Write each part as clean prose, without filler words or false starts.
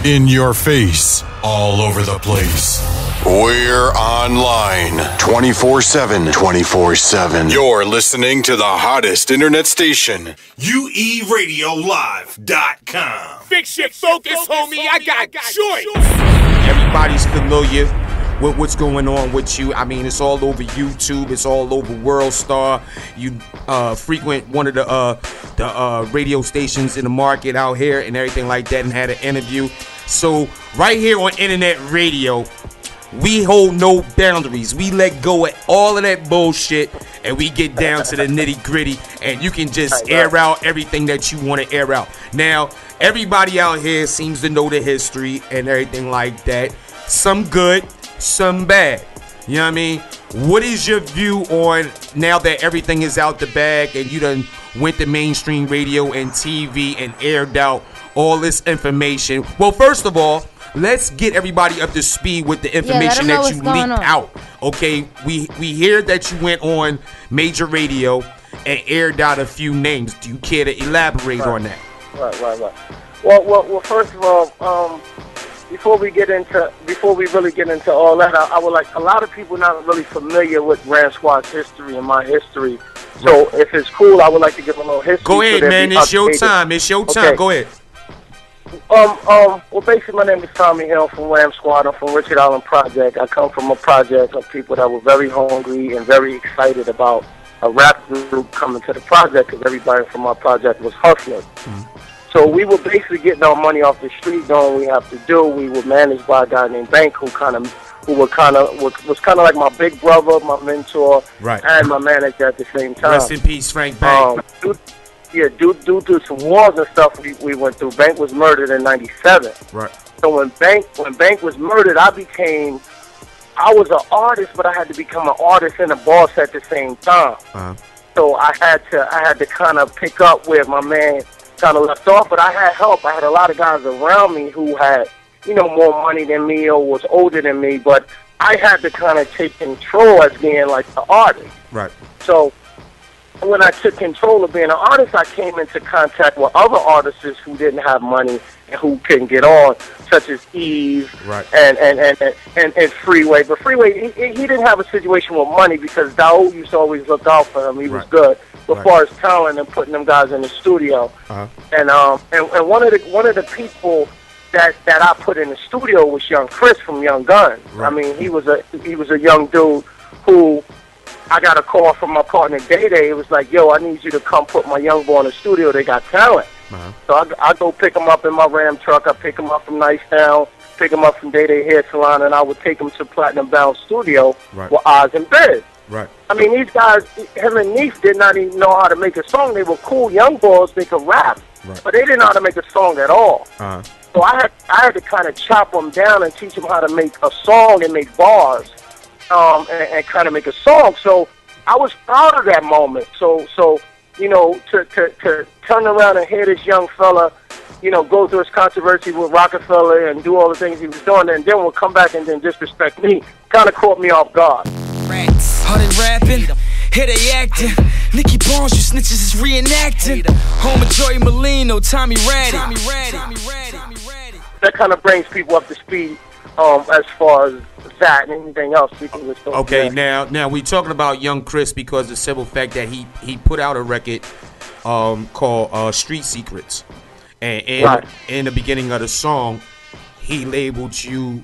In your face, all over the place. We're online 24/7. 24/7. You're listening to the hottest internet station. UeRadioLive.com. Fix your focus, homie. I got choice. Everybody's familiar with what's going on with you. I mean, it's all over YouTube. It's all over World Star. You frequent one of the radio stations in the market out here and everything like that, and had an interview. So right here on internet radio, we hold no boundaries. We let go of all of that bullshit and we get down to the nitty gritty, and you can just air out everything that you want to air out. Now, everybody out here seems to know the history and everything like that. Some good, some bad. You know what I mean? What is your view on, now that everything is out the bag and you done went to mainstream radio and TV and aired out all this information? Well, first of all, let's get everybody up to speed with the information that you leaked out. Okay, we hear that you went on major radio and aired out a few names. Do you care to elaborate on that? Right. Well, first of all, before we really get into all that, I would like, a lot of people not really familiar with Ram Squad's history and my history. So if it's cool, I would like to give a little history. Go ahead, man. It's your time. It's your time. Go ahead. Well, basically, my name is Tommy Hill from Ram Squad. I'm from Richard Island Project. I come from a project of people that were very hungry and very excited about a rap group coming to the project, because everybody from our project was hustlers. So we were basically getting our money off the street, doing what we have to do. We were managed by a guy named Bank, who was kind of like my big brother, my mentor, and my manager at the same time. Rest in peace, Frank Bank. Due to some wars and stuff we went through. Bank was murdered in '97. Right. So when Bank was murdered, I was an artist, but I had to become an artist and a boss at the same time. So I had to kind of pick up where my man kind of left off, but I had help. I had a lot of guys around me who had, more money than me or was older than me, but I had to kind of take control as being like the artist. Right. So when I took control of being an artist, I came into contact with other artists who didn't have money and who couldn't get on, such as Eve and Freeway. But Freeway, he didn't have a situation with money, because Daoud used to always look out for him. He was good as far as talent and putting them guys in the studio. And one of the people that I put in the studio was Young Chris from Young Gun. I mean, he was a young dude who, I got a call from my partner Day Day. It was like, yo, I need you to come put my young boy in the studio. They got talent. So I go pick him up in my Ram truck. I pick him up from Nicetown, pick him up from Day Day Hair Salon, and I would take him to Platinum Bound Studio with Oz and Biz. Right. I mean, these guys, him and Neef, did not even know how to make a song. They were cool young boys. They could rap, but they didn't know how to make a song at all. So I had to kind of chop them down and teach them how to make a song and make bars. And kind of make a song. So I was proud of that moment. So to turn around and hear this young fella, go through his controversy with Rockefeller and do all the things he was doing, and then will come back and then disrespect me, kind of caught me off guard. Are they rapping? Here they acting. Nicky Barnes, you snitches is reenacting. Home of Joey Molino, Tommy Ratty. That kind of brings people up to speed as far as that and anything else. Okay, now we talking about Young Chris because of the simple fact that he put out a record called Street Secrets, and in the beginning of the song he labeled you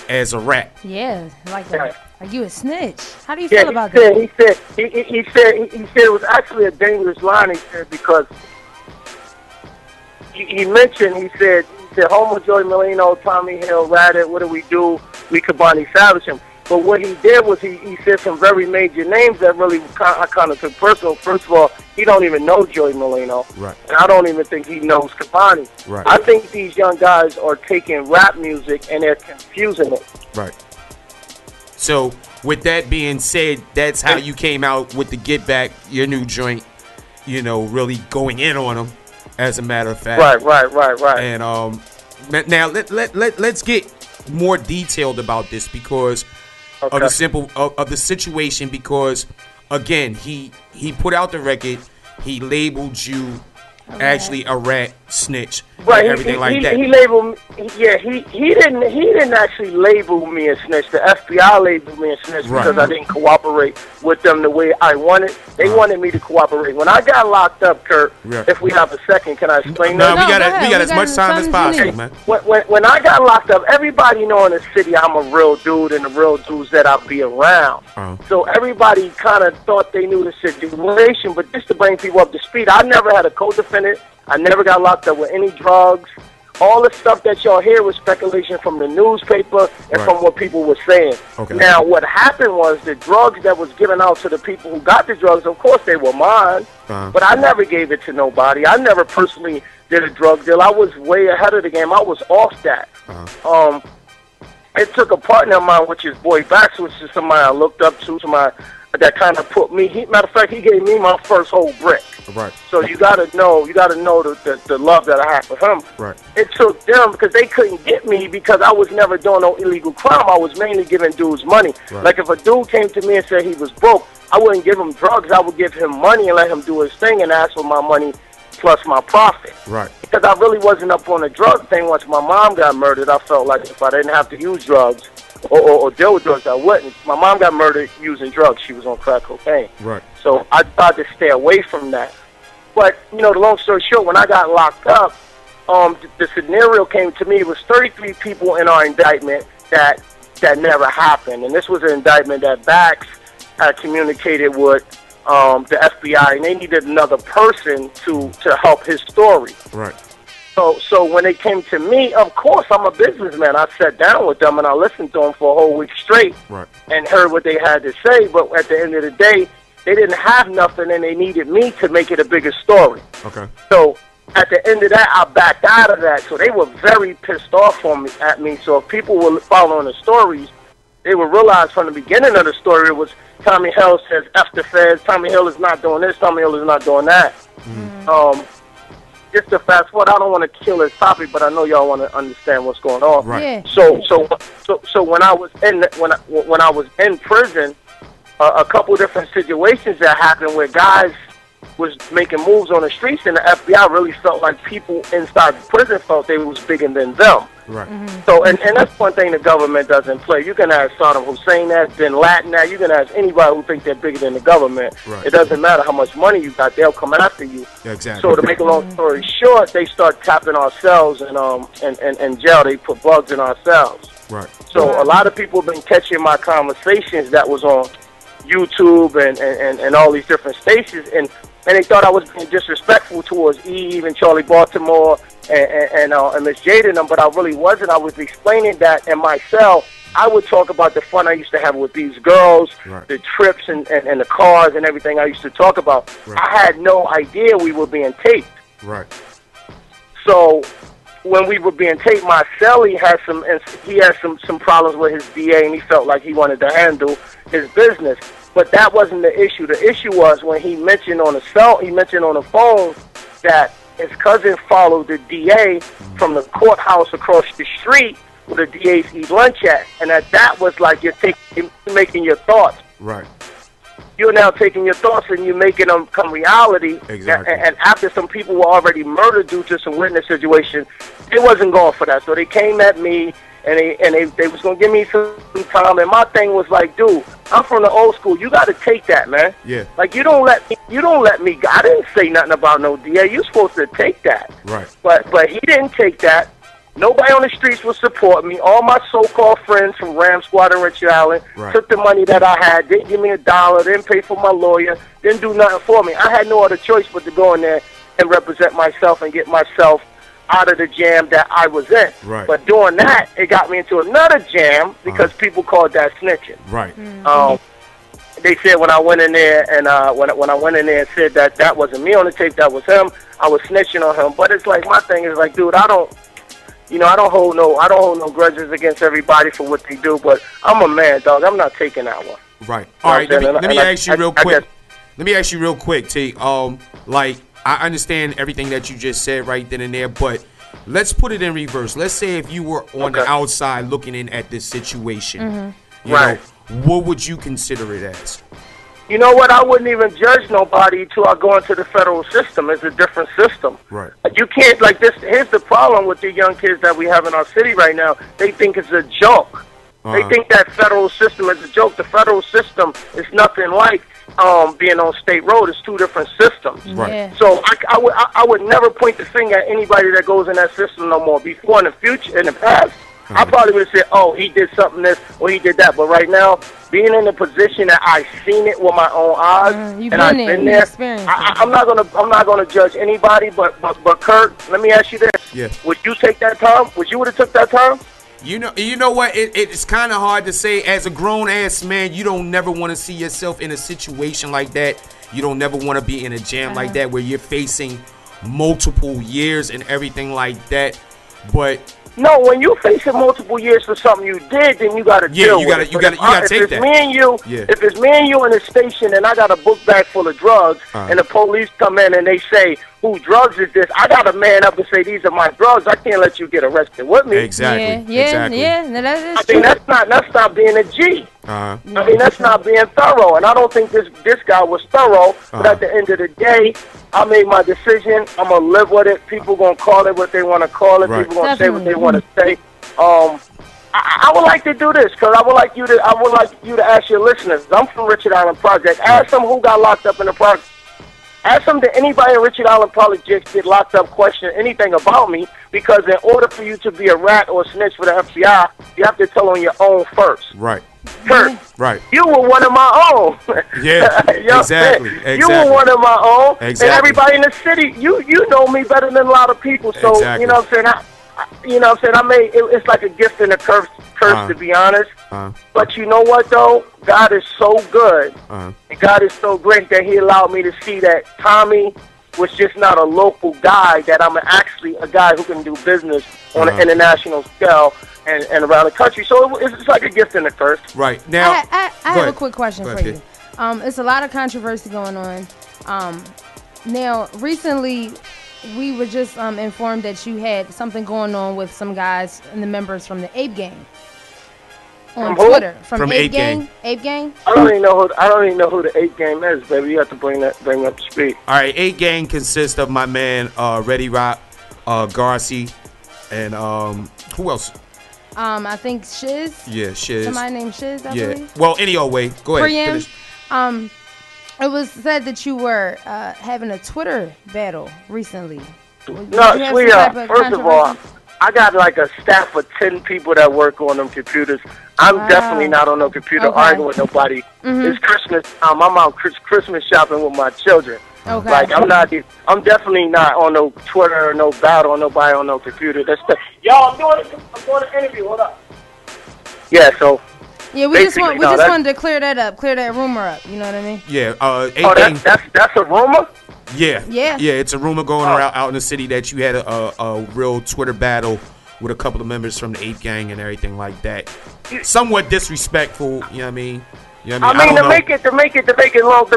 as a rat. Yeah, like that. Are you a snitch? How do you feel about that? He said it was actually a dangerous line. He said, because he said Homo, Joey Molino, Tommy Hill, Radit, what do? We Kabani Savage him. But what he did was he said some very major names that really I kind of took personal. First of all, he don't even know Joey Molino. Right. And I don't even think he knows Kabani. Right. I think these young guys are taking rap music and they're confusing it. Right. So, with that being said, that's how you came out with the Get Back, your new joint, really going in on them, as a matter of fact. Right. And now let's get more detailed about this because of the situation, because again, he put out the record, he labeled you actually a rat snitch, right? And everything like that. He labeled me. Yeah, he didn't actually label me a snitch. The FBI labeled me a snitch because I didn't cooperate with them the way I wanted. They wanted me to cooperate. When I got locked up, Kurt, if we have a second, can I explain that? No, we got as much time as possible, man. When I got locked up, everybody know in the city I'm a real dude, and the real dudes that I be around. So everybody kind of thought they knew the situation, but just to bring people up to speed, I never had a co-defendant. I never got locked up with any drugs. All the stuff that y'all hear was speculation from the newspaper and from what people were saying. Now, what happened was the drugs that was given out to the people who got the drugs, of course, they were mine, but I never gave it to nobody. I never personally did a drug deal. I was way ahead of the game. I was off that. It took a partner of mine, which is Boy Bax, which is somebody I looked up to, somebody that kind of put me. Matter of fact, he gave me my first whole brick. So you gotta know the love that I have for him. It took them because they couldn't get me because I was never doing no illegal crime. I was mainly giving dudes money. Like if a dude came to me and said he was broke, I wouldn't give him drugs. I would give him money and let him do his thing and ask for my money plus my profit. Because I really wasn't up on the drug thing. Once my mom got murdered, I felt like if I didn't have to use drugs or deal with drugs, I wouldn't. My mom got murdered using drugs. She was on crack cocaine. So I tried to stay away from that. But, you know, the long story short, when I got locked up, the scenario came to me. It was 33 people in our indictment that never happened. And this was an indictment that Bax had communicated with the FBI, and they needed another person to help his story. So when they came to me, of course, I'm a businessman. I sat down with them and I listened to them for a whole week straight and heard what they had to say. But at the end of the day, they didn't have nothing, and they needed me to make it a bigger story. So at the end of that, I backed out of that. So they were very pissed off at me. So if people were following the stories, they would realize from the beginning of the story it was Tommy Hill says F the feds, Tommy Hill is not doing this, Tommy Hill is not doing that. Just to fast forward, I don't want to kill this topic, but I know y'all want to understand what's going on. So when I was in prison, a couple different situations that happened where guys was making moves on the streets, and the FBI really felt like people inside the prison felt they was bigger than them. So, and that's one thing the government doesn't play. You can ask Saddam Hussein that, Bin Laden that, you can ask anybody who thinks they're bigger than the government. It doesn't matter how much money you got, they'll come after you. So to make a long story short, they start tapping our cells, and in jail they put bugs in our cells. So a lot of people have been catching my conversations that was on YouTube and all these different stations, and they thought I was being disrespectful towards Eve and Charlie Baltimore and Miss Jada and them, but I really wasn't. I was explaining that in my cell. I would talk about the fun I used to have with these girls, the trips and the cars and everything I used to talk about. I had no idea we were being taped. So when we were being taped, my cellie had some problems with his DA, and he felt like he wanted to handle his business. But that wasn't the issue. The issue was when he mentioned on the phone that his cousin followed the DA from the courthouse across the street where the DAs eat lunch at, and that was like you're making your thoughts. You're now taking your thoughts and you're making them come reality. And after some people were already murdered due to some witness situation, they wasn't going for that. So they came at me, and they was gonna give me some time. And my thing was like, dude, I'm from the old school. You got to take that, man. Like you don't let me. I didn't say nothing about no DA. You're supposed to take that. But he didn't take that. Nobody on the streets would support me. All my so-called friends from Ram Squad and Richard Allen took the money that I had, didn't give me $1, didn't pay for my lawyer, didn't do nothing for me. I had no other choice but to go in there and represent myself and get myself out of the jam that I was in. But doing that, it got me into another jam because people called that snitching. They said when I went in there and when I went in there and said that wasn't me on the tape, that was him, I was snitching on him. But it's like, my thing is like, dude, I don't hold no grudges against everybody for what they do, but I'm a man, dog. I'm not taking that one. All right. Let me ask you real quick. Let me ask you real quick, T. Like, I understand everything that you just said right then and there, but let's put it in reverse. Let's say if you were on the outside looking in at this situation, you know, what would you consider it as? You know what? I wouldn't even judge nobody till I go into the federal system. It's a different system. Right. You can't, like this. Here's the problem with the young kids that we have in our city right now. They think it's a joke. They think that federal system is a joke. The federal system is nothing like being on state road. It's two different systems. Right. Yeah. So I would never point the finger at anybody that goes in that system no more. Before, in the future, in the past, I probably would have said, "Oh, he did something this or he did that." But right now, being in the position that I've seen it with my own eyes and I've been there, I'm not gonna judge anybody. But Kurt, let me ask you this: would you take that time? Would you would have took that time? You know what? It's kind of hard to say. As a grown-ass man, you don't never want to see yourself in a situation like that. You don't never want to be in a jam like that where you're facing multiple years and everything like that. But no, when you facing multiple years for something you did, then you got to deal with it. You got to take that. If it's me and you in a station and I got a book bag full of drugs and the police come in and they say, "Who drugs is this?" I got to man up and say, "These are my drugs. I can't let you get arrested with me." Exactly. Yeah. No, that is true. I mean, that's not being a G. I mean, that's not being thorough. And I don't think this guy was thorough. But at the end of the day, I made my decision. I'm gonna live with it. People gonna call it what they want to call it. Right. People gonna say what they want to say. I would like to do this because I would like you to ask your listeners. I'm from Richard Island Project. Ask them who got locked up in the project. Ask them, did anybody in Richard Island Project get locked up, question anything about me? Because in order for you to be a rat or a snitch for the FBI, you have to tell on your own first. Right. Kurt, right. You were one of my own. Yeah, exactly. You were one of my own. Exactly. And everybody in the city, you know me better than a lot of people. So, exactly. You know what I'm saying? It's like a gift and a curse to be honest. But you know what, though? God is so good. And God is so great that he allowed me to see that Tommy was just not a local guy, that I'm actually a guy who can do business on an international scale and around the country. So it's like a gift and a curse. Right. Now, I have a quick question for you. It's a lot of controversy going on. Now, recently, we were just informed that you had something going on with some guys and the members from the Ape Gang on Twitter. From Ape Gang? Ape Gang? I don't even know who the Ape Gang is, baby. You have to bring up to speed. All right, Ape Gang consists of my man Reddy Rock, Garci, and who else? I think Shiz. Yeah, Shiz. Somebody named Shiz, I believe. Well, anyway, go ahead. Finish. It was said that you were having a Twitter battle recently. No, sweetheart. First of all, I got like a staff of 10 people that work on them computers. I'm definitely not on no computer arguing with nobody. It's Christmas time. I'm out Christmas shopping with my children. Okay. Like I'm definitely not on no Twitter or no battle or nobody on no computer. Y'all, I'm doing an interview. Hold up. Yeah, so. Yeah, we just wanted to clear that up, clear that rumor up. You know what I mean? Yeah. That's a rumor. Yeah. It's a rumor going around out in the city that you had a real Twitter battle with a couple of members from the Ape Gang and everything like that. Somewhat disrespectful. You know what I mean? To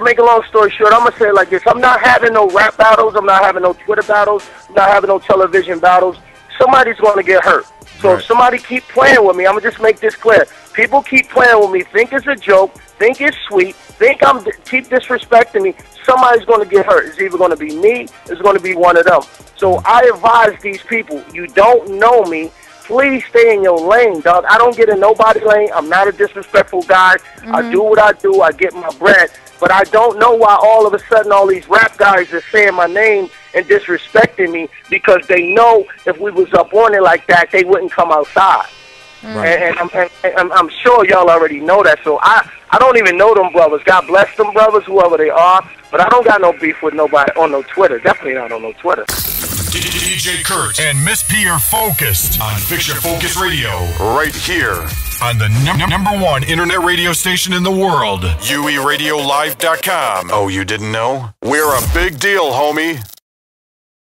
make a long story short, I'm gonna say it like this: I'm not having no rap battles. I'm not having no Twitter battles. I'm not having no television battles. Somebody's gonna get hurt. So if somebody keep playing with me, I'm gonna just make this clear. People keep playing with me, think it's a joke, think it's sweet, keep disrespecting me. Somebody's gonna get hurt. It's either gonna be me, it's gonna be one of them. So I advise these people: you don't know me, please stay in your lane, dog. I don't get in nobody's lane. I'm not a disrespectful guy. I do what I do. I get my bread. But I don't know why all of a sudden all these rap guys are saying my name and disrespecting me, because they know if we was up on it like that, they wouldn't come outside. And I'm sure y'all already know that. So I don't even know them brothers. God bless them brothers, whoever they are. But I don't got no beef with nobody on no Twitter. Definitely not on no Twitter. DJ Kurt and Miss P are focused on Fix Your Focus Radio. Right here on the number one internet radio station in the world, UeRadioLive.com. Oh, you didn't know? We're a big deal, homie.